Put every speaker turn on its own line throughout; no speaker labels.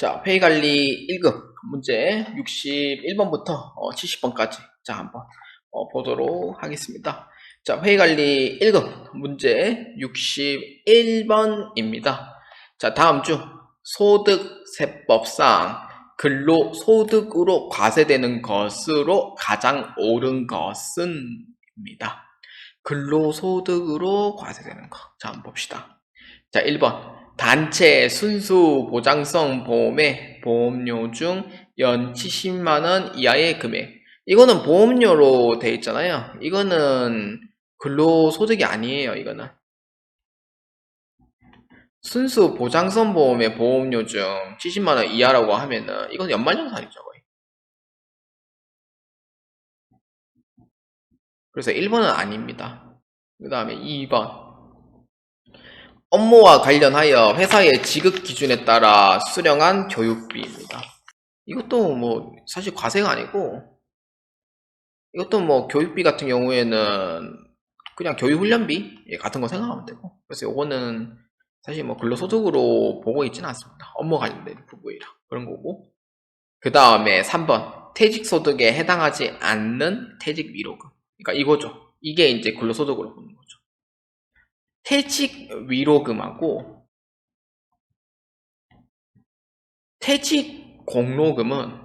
자, 회의관리 1급 문제 61번부터 70번까지 자, 한번 보도록 하겠습니다. 자, 회의관리 1급 문제 61번입니다. 자, 다음 중 소득세법상 근로소득으로 과세되는 것으로 가장 옳은 것은 입니다. 근로소득으로 과세되는 것. 자, 한번 봅시다. 자, 1번. 단체 순수 보장성 보험의 보험료 중 연 70만원 이하의 금액. 이거는 보험료로 돼 있잖아요. 이거는 근로소득이 아니에요. 이거는 순수 보장성 보험의 보험료 중 70만원 이하라고 하면은 이건 연말정산이죠, 거의. 그래서 1번은 아닙니다. 그 다음에 2번. 업무와 관련하여 회사의 지급 기준에 따라 수령한 교육비입니다. 이것도 뭐 사실 과세가 아니고, 이것도 뭐 교육비 같은 경우에는 그냥 교육훈련비 같은 거 생각하면 되고, 그래서 요거는 사실 뭐 근로소득으로 보고 있지는 않습니다. 업무 관련된 부분이라 그런 거고. 그 다음에 3번 퇴직소득에 해당하지 않는 퇴직위로금. 그러니까 이거죠. 이게 이제 근로소득으로 보는 거죠. 퇴직위로금하고 퇴직공로금은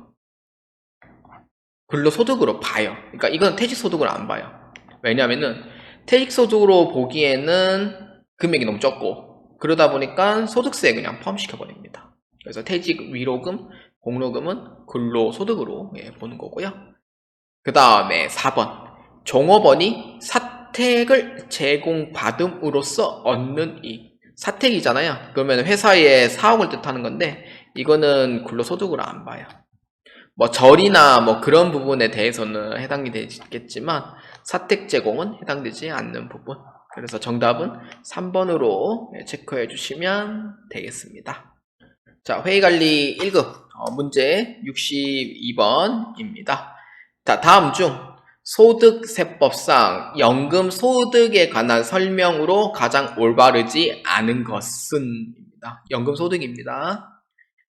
근로소득으로 봐요. 그러니까 이건 퇴직소득으로 안 봐요. 왜냐면은 퇴직소득으로 보기에는 금액이 너무 적고, 그러다 보니까 소득세에 그냥 포함시켜버립니다. 그래서 퇴직위로금, 공로금은 근로소득으로 보는 거고요. 그 다음에 4번 종업원이 사택을 제공받음으로써 얻는 이익. 사택이잖아요. 그러면 회사의 사업을 뜻하는 건데 이거는 근로소득으로 안 봐요. 뭐 절이나 뭐 그런 부분에 대해서는 해당이 되겠지만 사택 제공은 해당되지 않는 부분. 그래서 정답은 3번으로 체크해 주시면 되겠습니다. 자, 회의관리 1급 문제 62번입니다. 자, 다음 중 소득세법상 연금소득에 관한 설명으로 가장 올바르지 않은 것은 입니다. 연금소득입니다.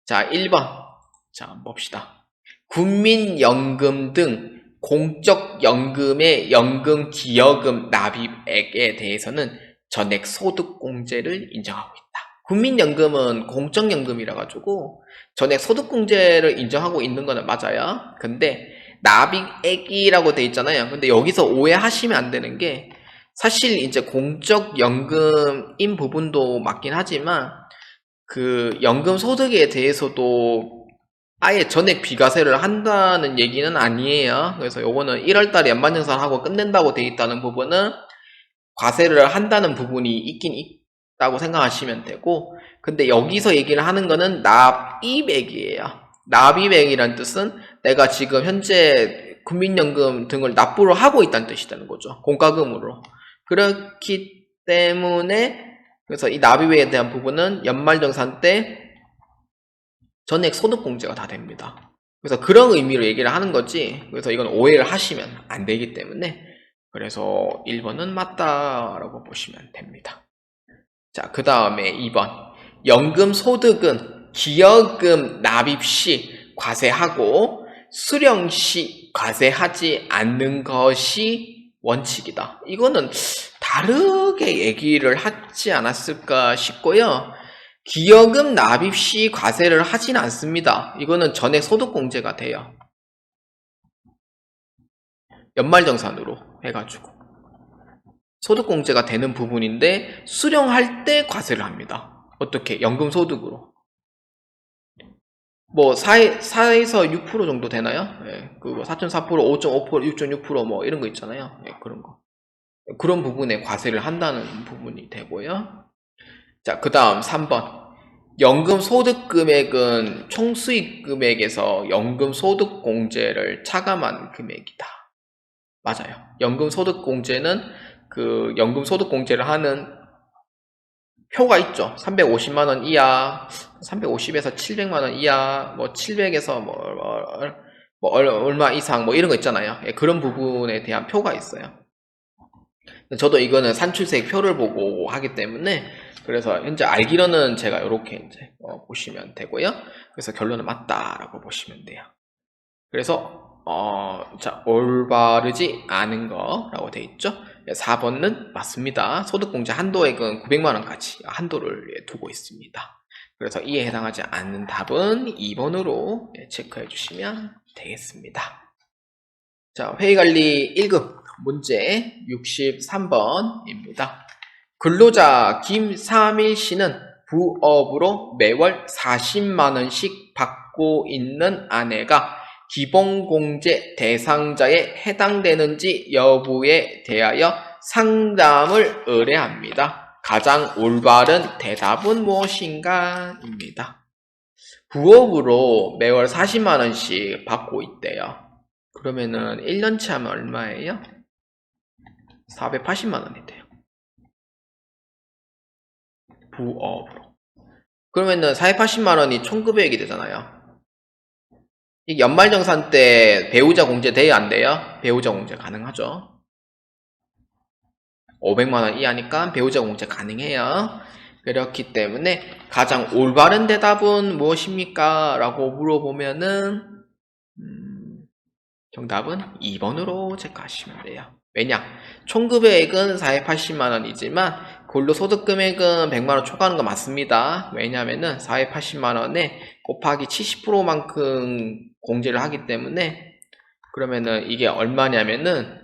자, 1번. 자, 한번 봅시다. 국민연금 등 공적연금의 연금기여금 납입액에 대해서는 전액소득공제를 인정하고 있다. 국민연금은 공적연금이라 가지고 전액소득공제를 인정하고 있는 거는 맞아요. 근데 납입액이라고 돼 있잖아요. 근데 여기서 오해하시면 안 되는 게 사실 이제 공적연금인 부분도 맞긴 하지만 그 연금소득에 대해서도 아예 전액 비과세를 한다는 얘기는 아니에요. 그래서 요거는 1월달에 연말정산하고 끝낸다고 돼 있다는 부분은 과세를 한다는 부분이 있긴 있다고 생각하시면 되고, 근데 여기서 얘기를 하는 거는 납입액이에요. 납입액이란 뜻은 내가 지금 현재 국민연금 등을 납부를 하고 있다는 뜻이 되는 거죠. 공과금으로. 그렇기 때문에 그래서 이 납입액에 대한 부분은 연말정산 때 전액 소득공제가 다 됩니다. 그래서 그런 의미로 얘기를 하는 거지, 그래서 이건 오해를 하시면 안 되기 때문에, 그래서 1번은 맞다라고 보시면 됩니다. 자, 그 다음에 2번. 연금소득은 기여금 납입 시 과세하고 수령 시 과세하지 않는 것이 원칙이다. 이거는 다르게 얘기를 하지 않았을까 싶고요. 기여금 납입 시 과세를 하진 않습니다. 이거는 전액 소득공제가 돼요. 연말정산으로 해가지고 소득공제가 되는 부분인데 수령할 때 과세를 합니다. 어떻게? 연금소득으로. 뭐 4에서 6% 정도 되나요? 예, 그거 4.4%, 5.5%, 6.6% 뭐 이런 거 있잖아요. 예, 그런 거. 그런 부분에 과세를 한다는 부분이 되고요. 자, 그 다음 3번. 연금소득금액은 총수익금액에서 연금소득공제를 차감한 금액이다. 맞아요. 연금소득공제는 그 연금소득공제를 하는 표가 있죠. 350만원 이하, 350에서 700만원 이하, 뭐 700에서 뭐 얼마 이상 뭐 이런 거 있잖아요. 예, 그런 부분에 대한 표가 있어요. 저도 이거는 산출세액 표를 보고 하기 때문에 그래서 현재 알기로는 제가 이렇게 이제 보시면 되고요. 그래서 결론은 맞다라고 보시면 돼요. 그래서 자, 올바르지 않은 거라고 되어 있죠. 4번은 맞습니다. 소득공제 한도액은 900만원까지 한도를 두고 있습니다. 그래서 이에 해당하지 않는 답은 2번으로 체크해 주시면 되겠습니다. 자, 회의관리 1급 문제 63번입니다. 근로자 김삼일 씨는 부업으로 매월 40만원씩 받고 있는 아내가 기본공제 대상자에 해당되는지 여부에 대하여 상담을 의뢰합니다. 가장 올바른 대답은 무엇인가? 입니다. 부업으로 매월 40만원씩 받고 있대요. 그러면은 1년치 하면 얼마예요? 480만원이 돼요. 부업으로. 그러면은 480만원이 총급액이 되잖아요. 이게 연말정산 때 배우자 공제 돼요? 안 돼요? 배우자 공제 가능하죠. 500만원 이하니까 배우자 공제 가능해요. 그렇기 때문에 가장 올바른 대답은 무엇입니까? 라고 물어보면은 정답은 2번으로 체크하시면 돼요. 왜냐? 총급액은 480만원이지만 근로소득금액은 100만원 초과하는 거 맞습니다. 왜냐면은 480만원에 곱하기 70%만큼 공제를 하기 때문에 그러면은 이게 얼마냐면은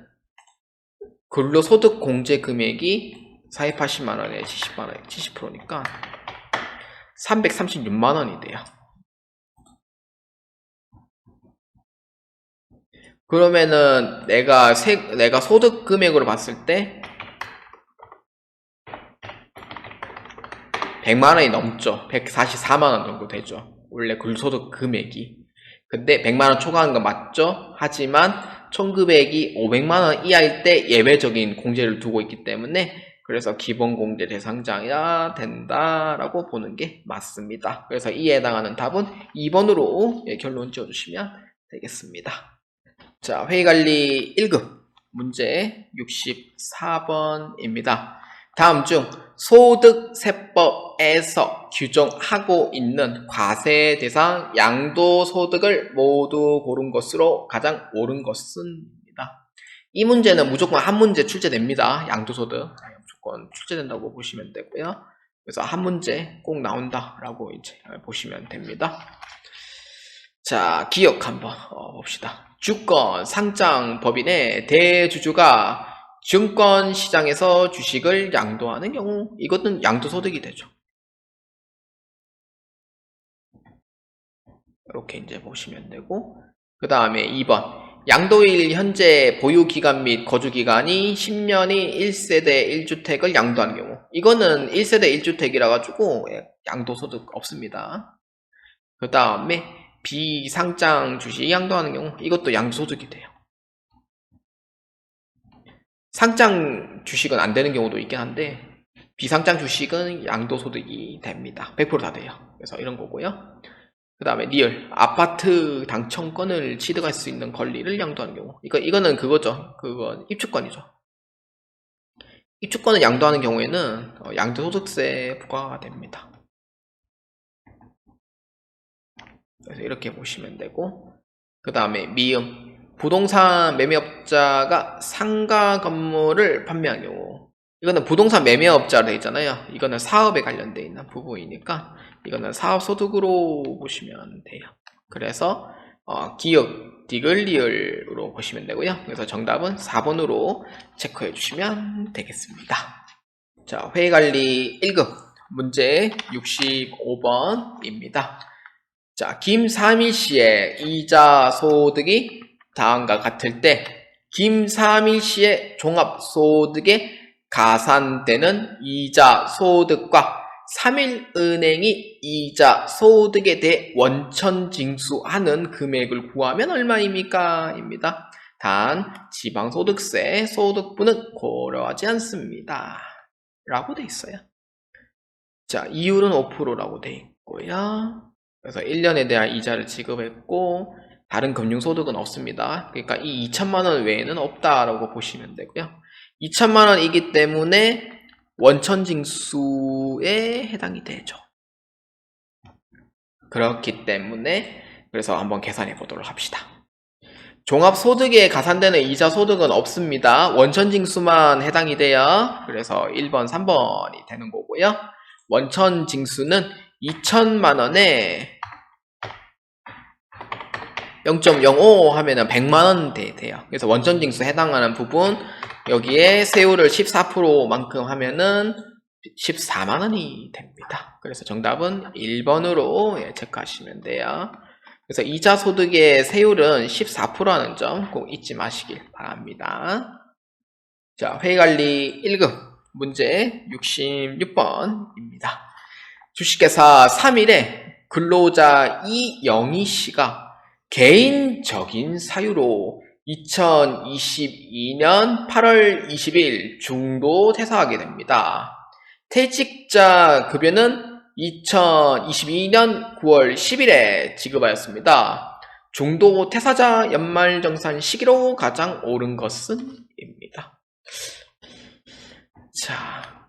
근로소득 공제 금액이 480만원에 70%니까 336만원이 돼요. 그러면은 내가 소득 금액으로 봤을 때 100만원이 넘죠. 144만원 정도 되죠. 원래 근소득 금액이. 근데 100만원 초과한 거 맞죠? 하지만 총급액이 500만원 이하일 때 예외적인 공제를 두고 있기 때문에 그래서 기본공제 대상자야 된다라고 보는 게 맞습니다. 그래서 이에 해당하는 답은 2번으로 결론 지어주시면 되겠습니다. 자, 회의관리 1급 문제 64번입니다. 다음 중 소득세법에서 규정하고 있는 과세 대상 양도소득을 모두 고른 것으로 가장 옳은 것은입니다. 이 문제는 무조건 한 문제 출제됩니다. 양도소득 무조건 출제된다고 보시면 되고요. 그래서 한 문제 꼭 나온다라고 이제 보시면 됩니다. 자, 기억 한번 봅시다. 주권 상장 법인의 대주주가 증권시장에서 주식을 양도하는 경우 이것은 양도소득이 되죠. 이렇게 이제 보시면 되고 그 다음에 2번 양도일 현재 보유기간 및 거주기간이 10년이 1세대 1주택을 양도하는 경우 이거는 1세대 1주택이라 가지고 양도소득 없습니다. 그 다음에 비상장 주식 양도하는 경우 이것도 양도소득이 돼요. 상장 주식은 안 되는 경우도 있긴 한데 비상장 주식은 양도소득이 됩니다. 100% 다 돼요. 그래서 이런 거고요. 그 다음에 리얼 아파트 당첨권을 취득할 수 있는 권리를 양도하는 경우 이거는 그거죠. 그거 입주권이죠. 입주권을 양도하는 경우에는 양도소득세 부과가 됩니다. 그래서 이렇게 보시면 되고 그 다음에 미음 부동산 매매업자가 상가 건물을 판매한 경우 이거는 부동산 매매업자로 되어 있잖아요. 이거는 사업에 관련되어 있는 부분이니까 이거는 사업소득으로 보시면 돼요. 그래서 기역 디글리얼로 보시면 되고요. 그래서 정답은 4번으로 체크해 주시면 되겠습니다. 자, 회의관리 1급 문제 65번입니다. 자, 김삼일 씨의 이자 소득이 다음과 같을 때 김삼일 씨의 종합소득에 가산되는 이자 소득과 삼일은행이 이자 소득에 대해 원천 징수하는 금액을 구하면 얼마입니까? 입니다. 단 지방소득세 소득분은 고려하지 않습니다. 라고 돼 있어요. 자, 이율은 5%라고 돼 있고요. 그래서 1년에 대한 이자를 지급했고 다른 금융소득은 없습니다. 그러니까 이 2천만원 외에는 없다라고 보시면 되고요. 2천만 원이기 때문에 원천징수에 해당이 되죠. 그렇기 때문에 그래서 한번 계산해 보도록 합시다. 종합소득에 가산되는 이자 소득은 없습니다. 원천징수만 해당이 돼요. 그래서 1번, 3번이 되는 거고요. 원천징수는 2천만 원에 0.05 하면은 100만 원 돼요. 그래서 원천징수 해당하는 부분 여기에 세율을 14%만큼 하면은 14만 원이 됩니다. 그래서 정답은 1번으로 체크하시면 돼요. 그래서 이자 소득의 세율은 14%라는 점 꼭 잊지 마시길 바랍니다. 자, 회의관리 1급 문제 66번입니다. 주식회사 3일에 근로자 이영희 씨가 개인적인 사유로 2022년 8월 20일 중도 퇴사하게 됩니다. 퇴직자 급여는 2022년 9월 10일에 지급하였습니다. 중도 퇴사자 연말정산 시기로 가장 옳은 것은? 입니다. 자,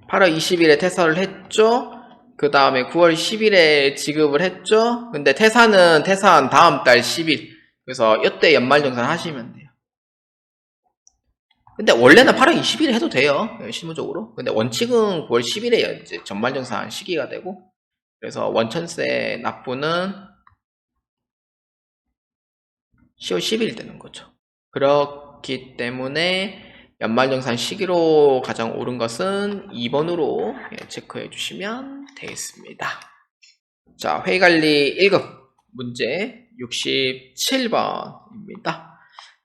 8월 20일에 퇴사를 했죠. 그 다음에 9월 10일에 지급을 했죠. 근데 퇴사는 퇴사한 다음 달 10일. 그래서 이때 연말정산 하시면 돼요. 근데 원래는 8월 20일에 해도 돼요. 실무적으로. 근데 원칙은 9월 10일에 이제 전말정산 시기가 되고, 그래서 원천세 납부는 10월 10일 되는 거죠. 그렇기 때문에 연말정산 시기로 가장 옳은 것은 2번으로 체크해 주시면 되겠습니다. 자, 회의관리 1급 문제 67번입니다.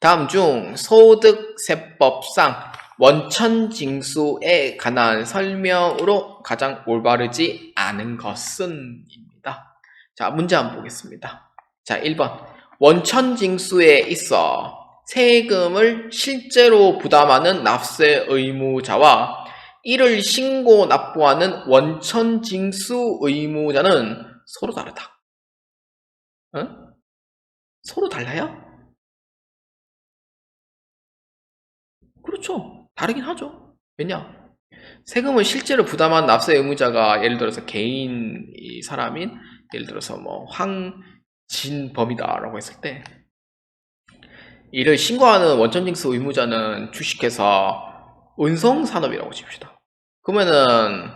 다음 중 소득세법상 원천징수에 관한 설명으로 가장 올바르지 않은 것은? 입니다. 자, 문제 한번 보겠습니다. 자, 1번. 원천징수에 있어 세금을 실제로 부담하는 납세 의무자와 이를 신고 납부하는 원천징수 의무자는 서로 다르다. 응? 서로 달라요? 그렇죠. 다르긴 하죠. 왜냐? 세금을 실제로 부담한 납세 의무자가 예를 들어서 개인 사람인 예를 들어서 뭐 황진범이다라고 했을 때 이를 신고하는 원천징수 의무자는 주식회사 은성산업이라고 칩시다. 그러면은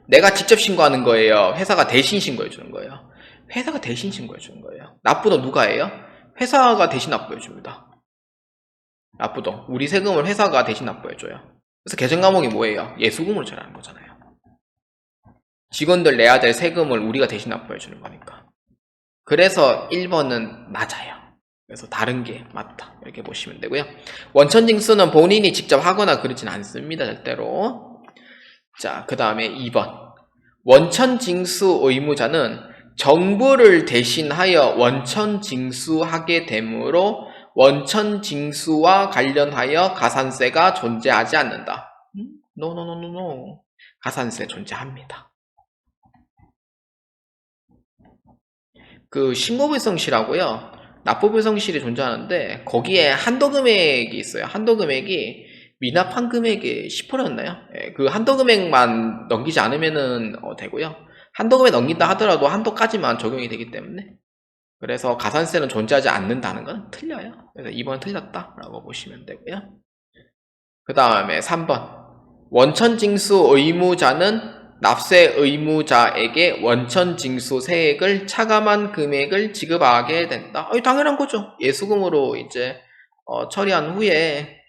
내가 직접 신고하는 거예요? 회사가 대신 신고해 주는 거예요? 회사가 대신 신고해 주는 거예요. 납부도 누가 해요? 회사가 대신 납부해 줍니다. 납부도 우리 세금을 회사가 대신 납부해 줘요. 그래서 개정 과목이 뭐예요? 예수금으로 처리하는 거잖아요. 직원들 내야 될 세금을 우리가 대신 납부해 주는 거니까. 그래서 1번은 맞아요. 그래서 다른 게 맞다 이렇게 보시면 되고요. 원천징수는 본인이 직접 하거나 그러진 않습니다. 절대로. 자, 그 다음에 2번. 원천징수 의무자는 정부를 대신하여 원천징수하게 되므로 원천징수와 관련하여 가산세가 존재하지 않는다. 노. 가산세 존재합니다. 그 신고불성시라고요. 납부불성실이 존재하는데 거기에 한도 금액이 있어요. 한도 금액이 미납한 금액의 10%였나요? 그 한도 금액만 넘기지 않으면은 되고요. 한도 금액 넘긴다 하더라도 한도까지만 적용이 되기 때문에 그래서 가산세는 존재하지 않는다는 건 틀려요. 그래서 2번 틀렸다라고 보시면 되고요. 그 다음에 3번. 원천징수 의무자는 납세 의무자에게 원천징수 세액을 차감한 금액을 지급하게 된다. 당연한 거죠. 예수금으로 이제 처리한 후에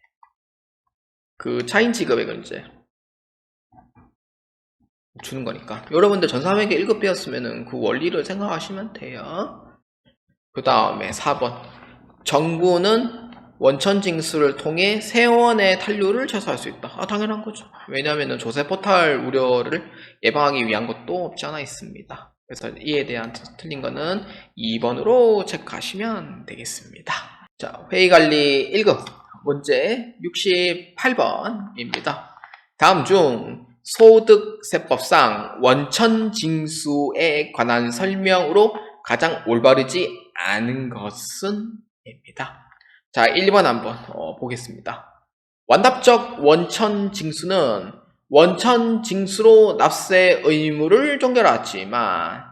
그 차인 지급액을 이제 주는 거니까. 여러분들 전사회계 1급 배웠으면은 그 원리를 생각하시면 돼요. 그 다음에 4번. 정부는 원천징수를 통해 세원의 탄류를 최소화할 수 있다. 당연한 거죠. 왜냐하면 조세포탈 우려를 예방하기 위한 것도 없지 않아 있습니다. 그래서 이에 대한 틀린 거는 2번으로 체크하시면 되겠습니다. 자, 회의관리 1급 문제 68번입니다. 다음 중 소득세법상 원천징수에 관한 설명으로 가장 올바르지 않은 것은? 입니다. 자, 1번 한번 보겠습니다. 완납적 원천징수는 원천징수로 납세 의무를 종결하지만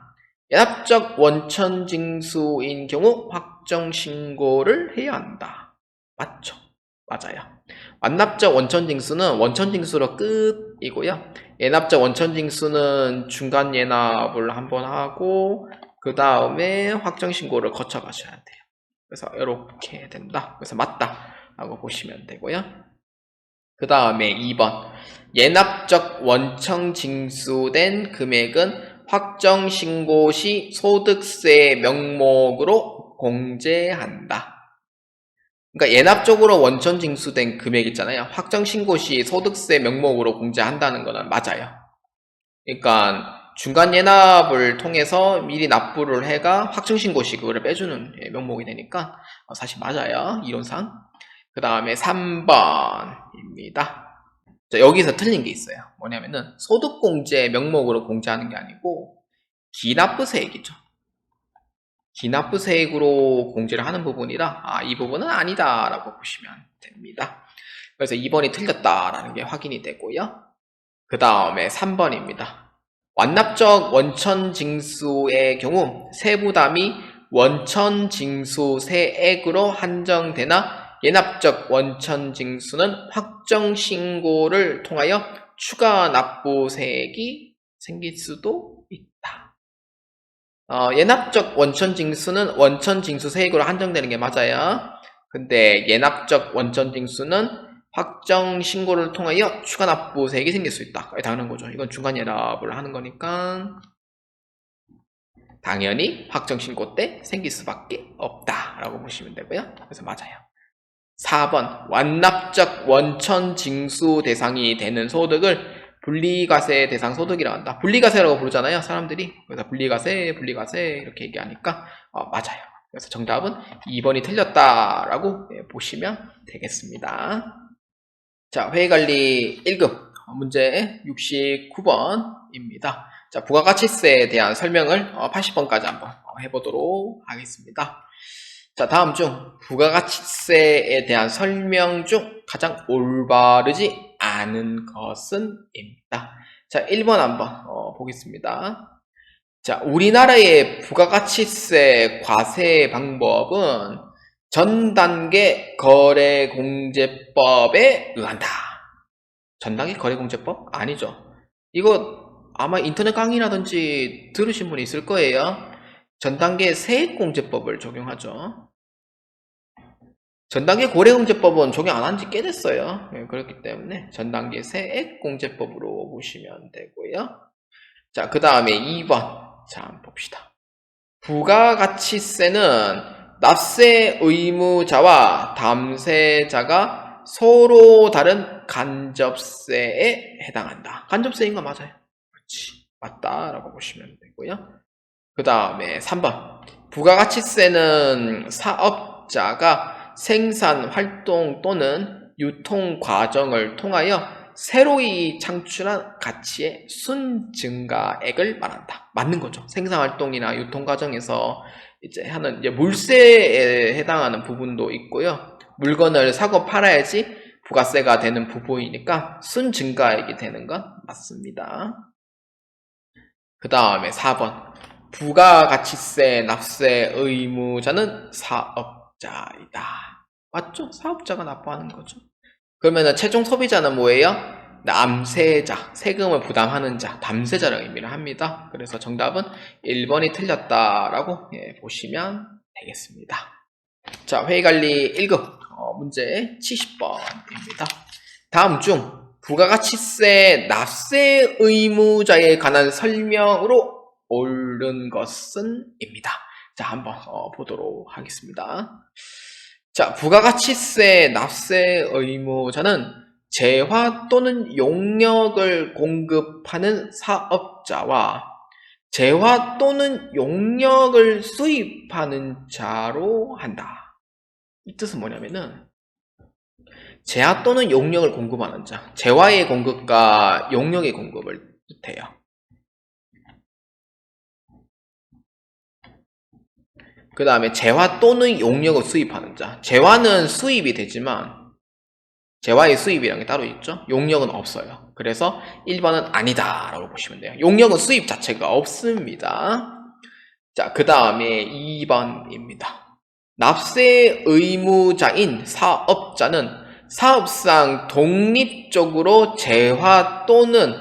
연합적 원천징수인 경우 확정신고를 해야 한다. 맞죠? 맞아요. 완납적 원천징수는 원천징수로 끝이고요. 예납적 원천징수는 중간 예납을 한번 하고 그 다음에 확정신고를 거쳐 가셔야 돼요. 그래서 이렇게 된다. 그래서 맞다 라고 보시면 되고요. 그 다음에 2번 예납적 원천징수된 금액은 확정신고 시 소득세 명목으로 공제한다. 그러니까 예납적으로 원천징수된 금액 있잖아요. 확정신고 시 소득세 명목으로 공제한다는 거는 맞아요. 그러니까 중간 예납을 통해서 미리 납부를 해가 확정신고 시 그거를 빼주는 명목이 되니까 사실 맞아요. 이론상. 그 다음에 3번입니다. 자, 여기서 틀린 게 있어요. 뭐냐면은 소득공제 명목으로 공제하는 게 아니고 기납부세액이죠. 기납부세액으로 공제를 하는 부분이라 이 부분은 아니다 라고 보시면 됩니다. 그래서 2번이 틀렸다라는 게 확인이 되고요. 그 다음에 3번입니다. 완납적 원천징수의 경우 세부담이 원천징수세액으로 한정되나 예납적 원천징수는 확정신고를 통하여 추가 납부세액이 생길 수도 있다. 예납적 원천징수는 원천징수세액으로 한정되는 게 맞아요. 근데 예납적 원천징수는 확정신고를 통하여 추가 납부세액이 생길 수 있다. 당연한 거죠. 이건 중간 예납을 하는 거니까 당연히 확정신고 때 생길 수밖에 없다라고 보시면 되고요. 그래서 맞아요. 4번 완납적 원천징수 대상이 되는 소득을 분리과세 대상 소득이라고 한다. 분리과세라고 부르잖아요. 사람들이. 그래서 분리과세 이렇게 얘기하니까 맞아요. 그래서 정답은 2번이 틀렸다라고 보시면 되겠습니다. 자, 회의관리 1급 문제 69번입니다. 자, 부가가치세에 대한 설명을 80번까지 한번 해보도록 하겠습니다. 자, 다음 중 부가가치세에 대한 설명 중 가장 올바르지 않은 것은 입니다. 자, 1번 한번 보겠습니다. 자, 우리나라의 부가가치세 과세 방법은 전 단계 거래공제법에 의한다. 전 단계 거래공제법? 아니죠. 이거 아마 인터넷 강의라든지 들으신 분이 있을 거예요. 전 단계 세액공제법을 적용하죠. 전 단계 고래공제법은 적용 안 한 지 꽤 됐어요. 그렇기 때문에 전 단계 세액공제법으로 보시면 되고요. 자, 그 다음에 2번. 자, 한번 봅시다. 부가가치세는 납세 의무자와 담세자가 서로 다른 간접세에 해당한다. 간접세인 거 맞아요. 그렇지. 맞다라고 보시면 되고요. 그 다음에 3번. 부가가치세는 사업자가 생산 활동 또는 유통 과정을 통하여 새로이 창출한 가치의 순증가액을 말한다. 맞는 거죠. 생산 활동이나 유통 과정에서 이제 하는 물세에 해당하는 부분도 있고요. 물건을 사고 팔아야지 부가세가 되는 부분이니까 순증가액이 되는 건 맞습니다. 그 다음에 4번. 부가가치세 납세 의무자는 사업자이다. 맞죠? 사업자가 납부하는 거죠. 그러면 최종 소비자는 뭐예요? 남세자, 세금을 부담하는 자, 담세자를 의미를 합니다. 그래서 정답은 1번이 틀렸다라고 보시면 되겠습니다. 자, 회의관리 1급 문제 70번입니다. 다음 중 부가가치세 납세 의무자에 관한 설명으로 옳은 것은 입니다. 자, 한번 보도록 하겠습니다. 자, 부가가치세 납세 의무자는 재화 또는 용역을 공급하는 사업자와 재화 또는 용역을 수입하는 자로 한다. 이 뜻은 뭐냐면은 재화 또는 용역을 공급하는 자, 재화의 공급과 용역의 공급을 뜻해요. 그 다음에 재화 또는 용역을 수입하는 자. 재화는 수입이 되지만 재화의 수입이라는 게 따로 있죠. 용역은 없어요. 그래서 1번은 아니다 라고 보시면 돼요. 용역은 수입 자체가 없습니다. 자, 그 다음에 2번입니다. 납세 의무자인 사업자는 사업상 독립적으로 재화 또는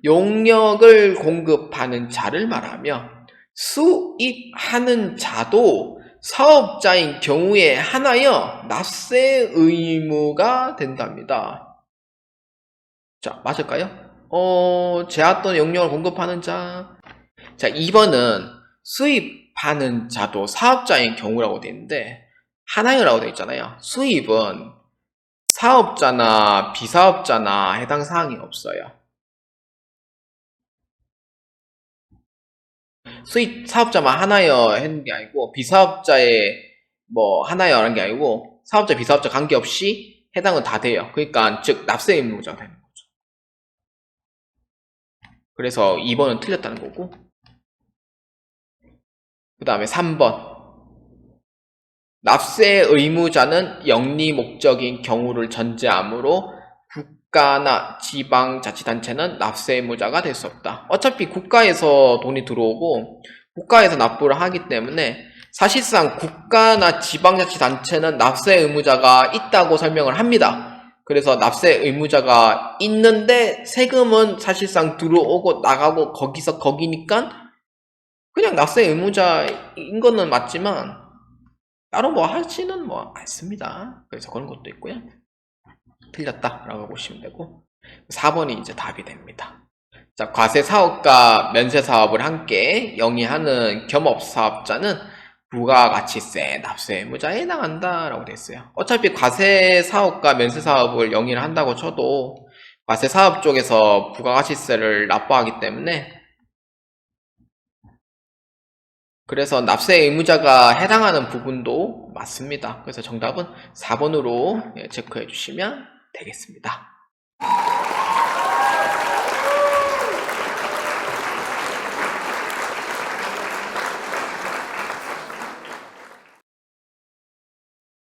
용역을 공급하는 자를 말하며 수입하는 자도 사업자인 경우에 한하여 납세 의무가 된답니다. 자, 맞을까요? 재화 또는 용역을 공급하는 자. 자, 2번은 수입하는 자도 사업자인 경우라고 되어 있는데 하나여라고 되어 있잖아요. 수입은 사업자나 비사업자나 해당 사항이 없어요. 수입 사업자만 하나여 했는 게 아니고 비사업자의 뭐 하나여라는 게 아니고 사업자 비사업자 관계없이 해당은 다 돼요. 그러니까 즉 납세 의무자가 되는 거죠. 그래서 2번은 틀렸다는 거고, 그 다음에 3번 납세 의무자는 영리 목적인 경우를 전제하므로 국가나 지방자치단체는 납세 의무자가 될 수 없다. 어차피 국가에서 돈이 들어오고 국가에서 납부를 하기 때문에 사실상 국가나 지방자치단체는 납세 의무자가 있다고 설명을 합니다. 그래서 납세 의무자가 있는데 세금은 사실상 들어오고 나가고 거기서 거기니까 그냥 납세 의무자인 거는 맞지만 따로 뭐 하지는 뭐 않습니다. 그래서 그런 것도 있고요. 틀렸다라고 보시면 되고, 4번이 이제 답이 됩니다. 자, 과세사업과 면세사업을 함께 영위하는 겸업사업자는 부가가치세 납세 의무자에 해당한다라고 되어 있어요. 어차피 과세사업과 면세사업을 영위를 한다고 쳐도 과세사업 쪽에서 부가가치세를 납부하기 때문에, 그래서 납세 의무자가 해당하는 부분도 맞습니다. 그래서 정답은 4번으로 체크해 주시면 되겠습니다.